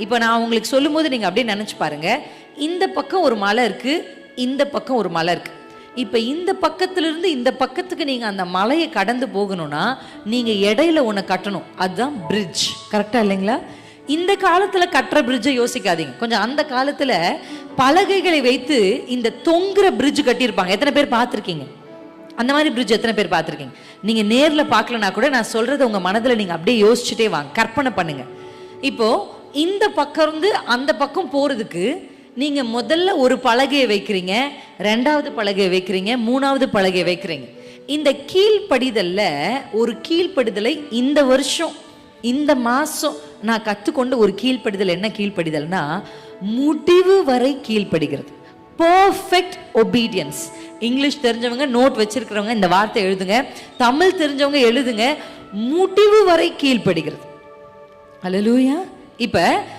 இப்போ நான் உங்களுக்கு சொல்லும் போது நீங்கள் அப்படியே நினச்சி பாருங்க, இந்த பக்கம் ஒரு மலை இருக்கு, இந்த பக்கம் ஒரு மலை இருக்கு. இப்போ இந்த பக்கத்திலிருந்து இந்த பக்கத்துக்கு நீங்கள் அந்த மலையை கடந்து போகணும்னா நீங்கள் இடையில ஒன்று கட்டணும், அதுதான் பிரிட்ஜ். கரெக்டாக இல்லைங்களா? இந்த காலத்தில் கட்டுற பிரிட்ஜை யோசிக்காதீங்க. கொஞ்சம் அந்த காலத்தில் பலகைகளை வைத்து இந்த தொங்குற பிரிட்ஜ் கட்டியிருப்பாங்க. எத்தனை பேர் பார்த்துருக்கீங்க அந்த மாதிரி பிரிட்ஜ்? எத்தனை பேர் பார்த்துருக்கீங்க? நீங்கள் நேரில் பார்க்கலனா கூட நான் சொல்கிறத உங்கள் மனதில் நீங்கள் அப்படியே யோசிச்சுட்டே வாங்க, கற்பனை பண்ணுங்க. இப்போது இந்த பக்கம் இருந்து அந்த பக்கம் போகிறதுக்கு நீங்கள் முதல்ல ஒரு பலகையை வைக்கிறீங்க, ரெண்டாவது பலகையை வைக்கிறீங்க, மூணாவது பலகையை வைக்கிறீங்க. இந்த கீழ்ப்படிதல்ல ஒரு கீழ்ப்படிதலை இந்த வருஷம் இந்த மாதம் நான் கற்றுக்கொண்டு ஒரு கீழ்ப்படிதல். என்ன கீழ்ப்படிதல்னா, முடிவு வரை கீழ்ப்படுகிறது. Perfect obedience. இங்கிலீஷ் தெரிஞ்சவங்க நோட் வச்சிருக்கிறவங்க இந்த வார்த்தை எழுதுங்க, தமிழ் தெரிஞ்சவங்க எழுதுங்க. முடிவு வரை கீழ்ப்படுகிறது. அல்லேலூயா. இப்போ